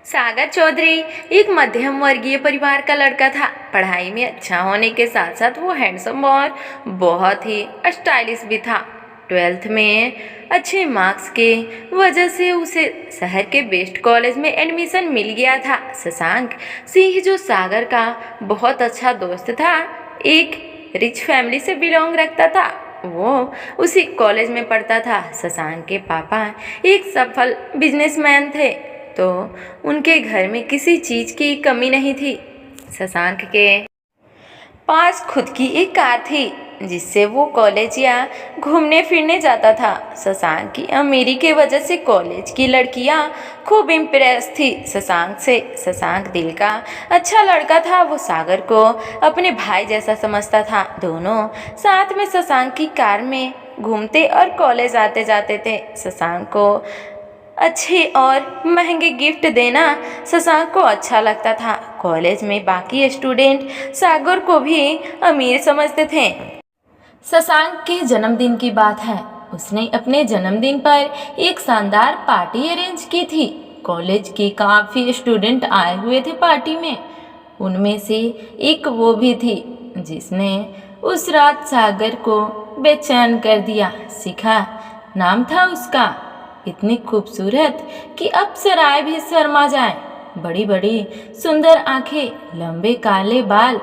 सागर चौधरी एक मध्यम वर्गीय परिवार का लड़का था। पढ़ाई में अच्छा होने के साथ साथ वो हैंडसम और बहुत ही स्टाइलिश भी था। 12th में अच्छे मार्क्स के वजह से उसे शहर के बेस्ट कॉलेज में एडमिशन मिल गया था। शशांक सिंह जो सागर का बहुत अच्छा दोस्त था, एक रिच फैमिली से बिलोंग रखता था। वो उसी कॉलेज में पढ़ता था। शशांक के पापा एक सफल बिजनेसमैन थे, तो उनके घर में किसी चीज़ की कमी नहीं थी। शशांक के पास खुद की एक कार थी, जिससे वो कॉलेज या घूमने फिरने जाता था। शशांक की अमीरी की वजह से कॉलेज की लड़कियां खूब इम्प्रेस थी शशांक से। शशांक दिल का अच्छा लड़का था। वो सागर को अपने भाई जैसा समझता था। दोनों साथ में शशांक की कार में घूमते और कॉलेज आते जाते थे। शशांक को अच्छे और महंगे गिफ्ट देना शशांक को अच्छा लगता था। कॉलेज में बाकी स्टूडेंट सागर को भी अमीर समझते थे। शशांक के जन्मदिन की बात है। उसने अपने जन्मदिन पर एक शानदार पार्टी अरेंज की थी। कॉलेज के काफ़ी स्टूडेंट आए हुए थे पार्टी में। उनमें से एक वो भी थी जिसने उस रात सागर को बेचैन कर दिया। शिखा नाम था उसका। इतनी खूबसूरत कि अप्सराएं भी शर्मा जाएं। बड़ी बड़ी सुंदर आंखें, लंबे काले बाल,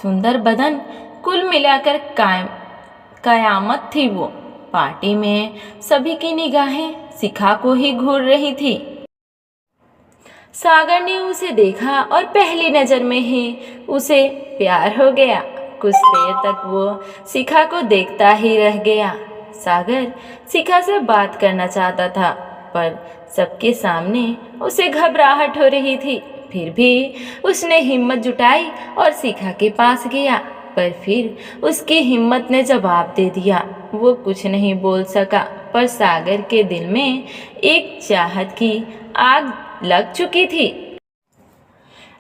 सुंदर बदन, कुल मिलाकर कयामत थी वो। पार्टी में सभी की निगाहें शिखा को ही घूर रही थी। सागर ने उसे देखा और पहली नज़र में ही उसे प्यार हो गया। कुछ देर तक वो शिखा को देखता ही रह गया। सागर शिखा से बात करना चाहता था, पर सबके सामने उसे घबराहट हो रही थी। फिर भी उसने हिम्मत जुटाई और शिखा के पास गया, पर फिर उसकी हिम्मत ने जवाब दे दिया। वो कुछ नहीं बोल सका, पर सागर के दिल में एक चाहत की आग लग चुकी थी।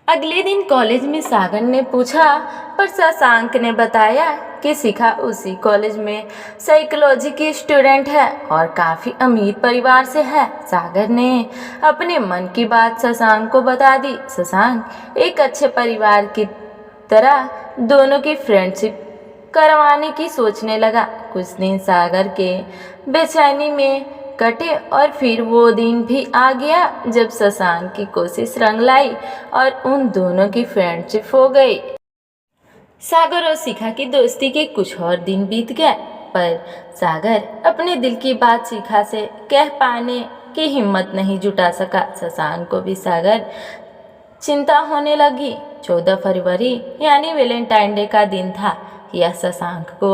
अगले दिन कॉलेज में सागर ने पूछा, पर शशांक ने बताया कि शिखा उसी कॉलेज में साइकोलॉजी की स्टूडेंट है और काफ़ी अमीर परिवार से है। सागर ने अपने मन की बात शशांक को बता दी। शशांक एक अच्छे परिवार की तरह दोनों की फ्रेंडशिप करवाने की सोचने लगा। कुछ दिन सागर के बेचैनी में कटे और फिर वो दिन भी आ गया जब शशांक की कोशिश रंग लाई और उन दोनों की फ्रेंडशिप हो गई। सागर और शिखा की दोस्ती के कुछ और दिन बीत गए, पर सागर अपने दिल की बात शिखा से कह पाने की हिम्मत नहीं जुटा सका। शशांक को भी सागर चिंता होने लगी। 14 फरवरी यानी वैलेंटाइन डे का दिन था। यह शशांक को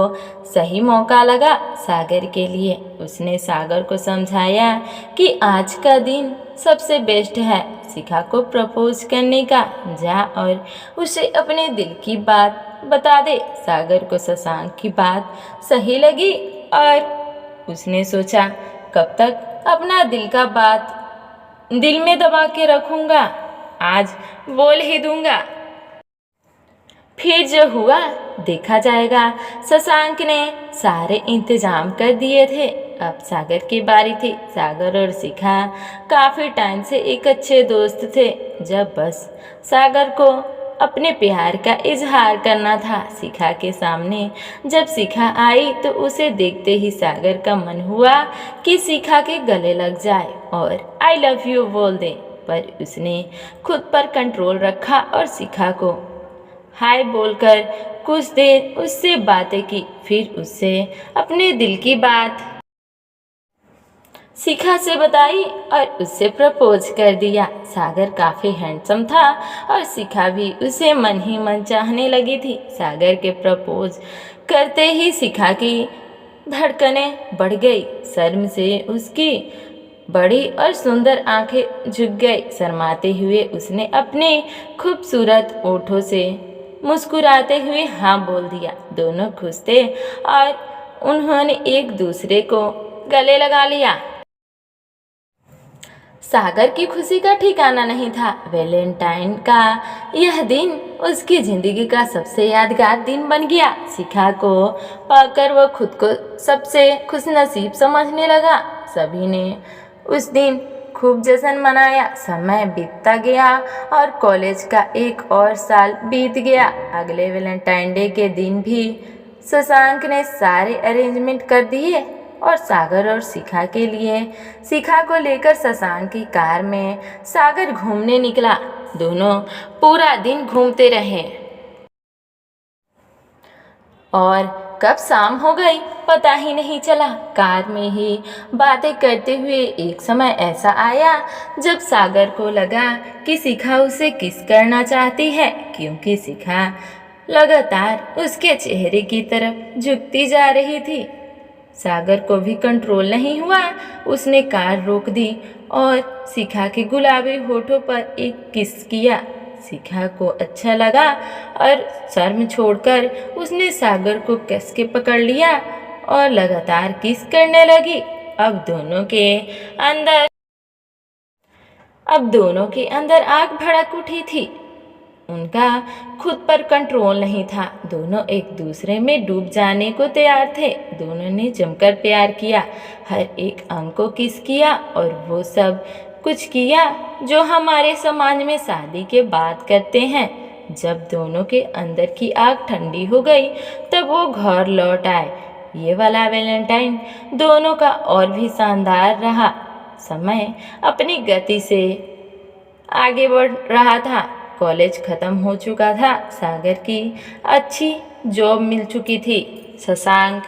सही मौका लगा सागर के लिए। उसने सागर को समझाया कि आज का दिन सबसे बेस्ट है शिखा को प्रपोज करने का। जा और उसे अपने दिल की बात बता दे। सागर को शशांक की बात सही लगी और उसने सोचा, कब तक अपना दिल का बात दिल में दबा के रखूँगा, आज बोल ही दूंगा। फिर जो हुआ देखा जाएगा। शशांक ने सारे इंतजाम कर दिए थे। अब सागर की बारी थी। सागर और शिखा काफ़ी टाइम से एक अच्छे दोस्त थे। जब बस सागर को अपने प्यार का इजहार करना था। शिखा के सामने जब शिखा आई तो उसे देखते ही सागर का मन हुआ कि शिखा के गले लग जाए और आई लव यू बोल दे, पर उसने खुद पर कंट्रोल रखा और शिखा को हाय बोलकर कुछ देर उससे बातें की। फिर उससे अपने दिल की बात शिखा से बताई और उससे प्रपोज कर दिया। सागर काफ़ी हैंडसम था और शिखा भी उसे मन ही मन चाहने लगी थी। सागर के प्रपोज करते ही शिखा की धड़कनें बढ़ गई। शर्म से उसकी बड़ी और सुंदर आंखें झुक गई। शर्माते हुए उसने अपने खूबसूरत ओठों से मुस्कुराते हुए हाँ बोल दिया। दोनों खुश थे और उन्होंने एक दूसरे को गले लगा लिया। सागर की खुशी का ठिकाना नहीं था। वैलेंटाइन का यह दिन उसकी ज़िंदगी का सबसे यादगार दिन बन गया। शिखा को पाकर वह खुद को सबसे खुशनसीब समझने लगा। सभी ने उस दिन खूब जश्न मनाया। समय बीतता गया और कॉलेज का एक और साल बीत गया। अगले वैलेंटाइन डे के दिन भी शशांक ने सारे अरेंजमेंट कर दिए और सागर और शिखा के लिए शिखा को लेकर शशांक की कार में सागर घूमने निकला। दोनों पूरा दिन घूमते रहे और कब शाम हो गई पता ही नहीं चला। कार में ही बातें करते हुए एक समय ऐसा आया जब सागर को लगा कि शिखा उसे किस करना चाहती है, क्योंकि शिखा लगातार उसके चेहरे की तरफ झुकती जा रही थी। सागर को भी कंट्रोल नहीं हुआ। उसने कार रोक दी और शिखा के गुलाबी होठों पर एक किस किया। शिखा को अच्छा लगा और शर्म छोड़कर उसने सागर को कस के पकड़ लिया और लगातार किस करने लगी। अब दोनों के अंदर आग भड़क उठी थी। उनका खुद पर कंट्रोल नहीं था। दोनों एक दूसरे में डूब जाने को तैयार थे। दोनों ने जमकर प्यार किया, हर एक अंग को किस किया और वो सब कुछ किया जो हमारे समाज में शादी के बाद करते हैं। जब दोनों के अंदर की आग ठंडी हो गई तब वो घर लौट आए। ये वाला वैलेंटाइन दोनों का और भी शानदार रहा। समय अपनी गति से आगे बढ़ रहा था। कॉलेज खत्म हो चुका था। सागर की अच्छी जॉब मिल चुकी थी। शशांक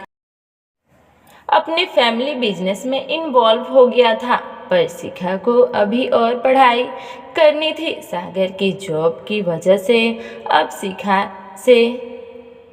अपने फैमिली बिजनेस में इन्वॉल्व हो गया था, पर शिखा को अभी और पढ़ाई करनी थी। सागर की जॉब की वजह से अब शिखा से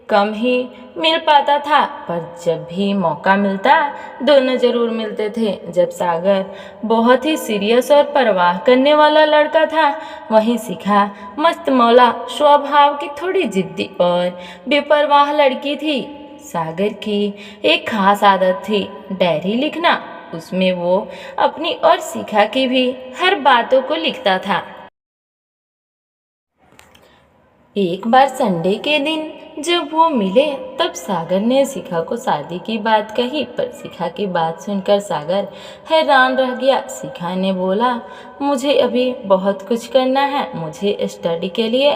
कम ही मिल पाता था, पर जब भी मौका मिलता दोनों जरूर मिलते थे। जब सागर बहुत ही सीरियस और परवाह करने वाला लड़का था, वहीं शिखा मस्त मौला स्वभाव की थोड़ी जिद्दी और बेपरवाह लड़की थी। सागर की एक खास आदत थी, डायरी लिखना। उसमें वो अपनी और शिखा की भी हर बातों को लिखता था। एक बार संडे के दिन जब वो मिले तब सागर ने शिखा को शादी की बात कही, पर शिखा की बात सुनकर सागर हैरान रह गया। शिखा ने बोला, मुझे अभी बहुत कुछ करना है, मुझे स्टडी के लिए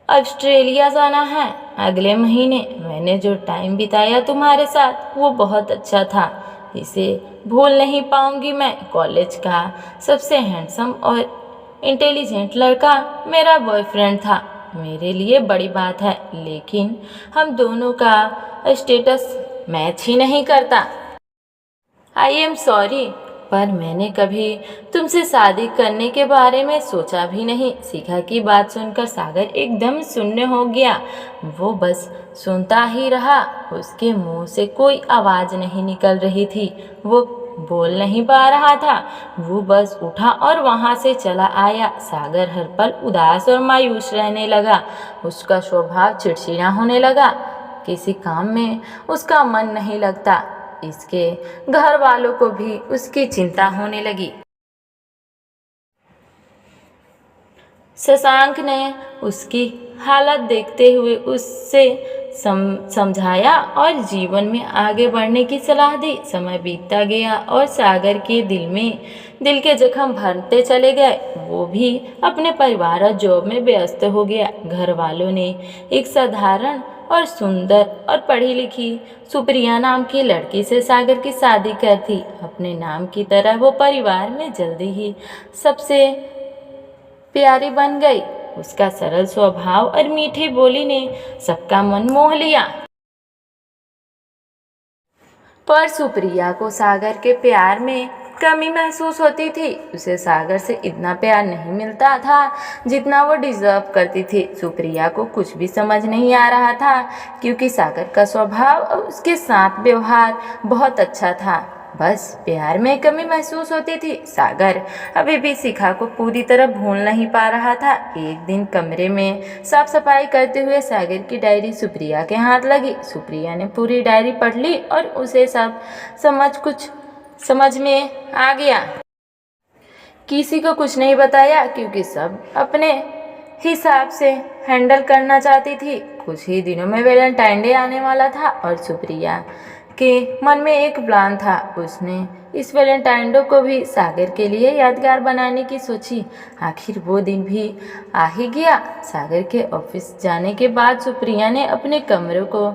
ऑस्ट्रेलिया जाना है अगले महीने। मैंने जो टाइम बिताया तुम्हारे साथ वो बहुत अच्छा था, इसे भूल नहीं पाऊंगी मैं। कॉलेज का सबसे हैंडसम और इंटेलिजेंट लड़का मेरा बॉयफ्रेंड था, मेरे लिए बड़ी बात है, लेकिन हम दोनों का स्टेटस मैच ही नहीं करता। आई एम सॉरी, पर मैंने कभी तुमसे शादी करने के बारे में सोचा भी नहीं। शिखा की बात सुनकर सागर एकदम शून्य हो गया। वो बस सुनता ही रहा। उसके मुंह से कोई आवाज़ नहीं निकल रही थी। वो बोल नहीं पा रहा था। वो बस उठा और वहाँ से चला आया। सागर हर पल उदास और मायूस रहने लगा। उसका स्वभाव चिड़चिड़ा होने लगा। किसी काम में उसका मन नहीं लगता। इसके घर वालों को भी उसकी चिंता होने लगी। शशांक ने उसकी हालत देखते हुए उससे समझाया और जीवन में आगे बढ़ने की सलाह दी। समय बीतता गया और सागर के दिल के जख्म भरते चले गए। वो भी अपने परिवार और जॉब में व्यस्त हो गया। घर वालों ने एक साधारण और सुंदर और पढ़ी लिखी सुप्रिया नाम की लड़की से सागर की शादी कर दी। अपने नाम की तरह वो परिवार में जल्दी ही सबसे प्यारी बन गई। उसका सरल स्वभाव और मीठी बोली ने सबका मन मोह लिया। पर सुप्रिया को सागर के प्यार में कमी महसूस होती थी। उसे सागर से इतना प्यार नहीं मिलता था जितना वो डिजर्व करती थी। सुप्रिया को कुछ भी समझ नहीं आ रहा था, क्योंकि सागर का स्वभाव और उसके साथ व्यवहार बहुत अच्छा था। बस प्यार में कमी महसूस होती थी। सागर अभी भी शिखा को पूरी तरह भूल नहीं पा रहा था। एक दिन कमरे में साफ सफाई करते हुए सागर की डायरी सुप्रिया के हाथ लगी। सुप्रिया ने पूरी डायरी पढ़ ली और उसे सब समझ में आ गया। किसी को कुछ नहीं बताया, क्योंकि सब अपने हिसाब से हैंडल करना चाहती थी। कुछ ही दिनों में वैलेंटाइन डे आने वाला था और सुप्रिया के मन में एक प्लान था। उसने इस वैलेंटाइन डे को भी सागर के लिए यादगार बनाने की सोची। आखिर वो दिन भी आ ही गया। सागर के ऑफिस जाने के बाद सुप्रिया ने अपने कमरे को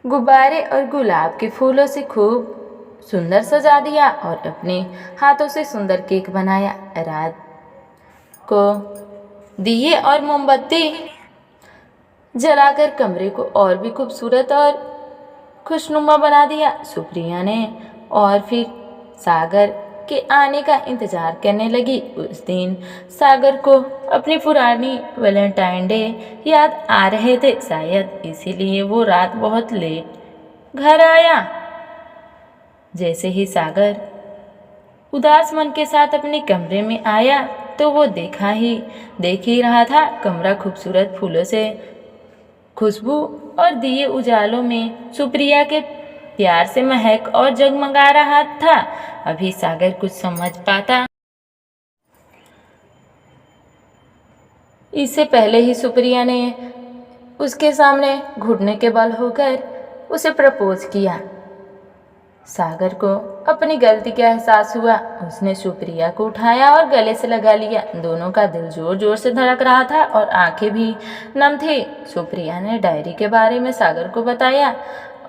गुब्बारे और गुलाब के फूलों से खूब सुंदर सजा दिया और अपने हाथों से सुंदर केक बनाया। रात को दिए और मोमबत्ती जलाकर कमरे को और भी खूबसूरत और खुशनुमा बना दिया। सुप्रिया ने और फिर सागर के आने का इंतज़ार करने लगी। उस दिन सागर को अपनी पुरानी वैलेंटाइन डे याद आ रहे थे। शायद इसीलिए वो रात बहुत लेट घर आया। जैसे ही सागर उदास मन के साथ अपने कमरे में आया तो वो देख ही रहा था। कमरा खूबसूरत फूलों से खुशबू और दिए उजालों में सुप्रिया के प्यार से महक और जगमगा रहा था। अभी सागर कुछ समझ पाता इससे पहले ही सुप्रिया ने उसके सामने घुटने के बल होकर उसे प्रपोज किया। सागर को अपनी गलती का एहसास हुआ। उसने सुप्रिया को उठाया और गले से लगा लिया। दोनों का दिल जोर जोर से धड़क रहा था और आंखें भी नम थी। सुप्रिया ने डायरी के बारे में सागर को बताया।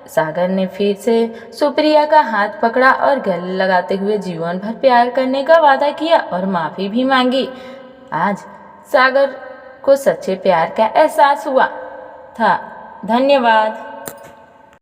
सागर ने फिर से सुप्रिया का हाथ पकड़ा और गले लगाते हुए जीवन भर प्यार करने का वादा किया और माफ़ी भी मांगी। आज सागर को सच्चे प्यार का एहसास हुआ था। धन्यवाद।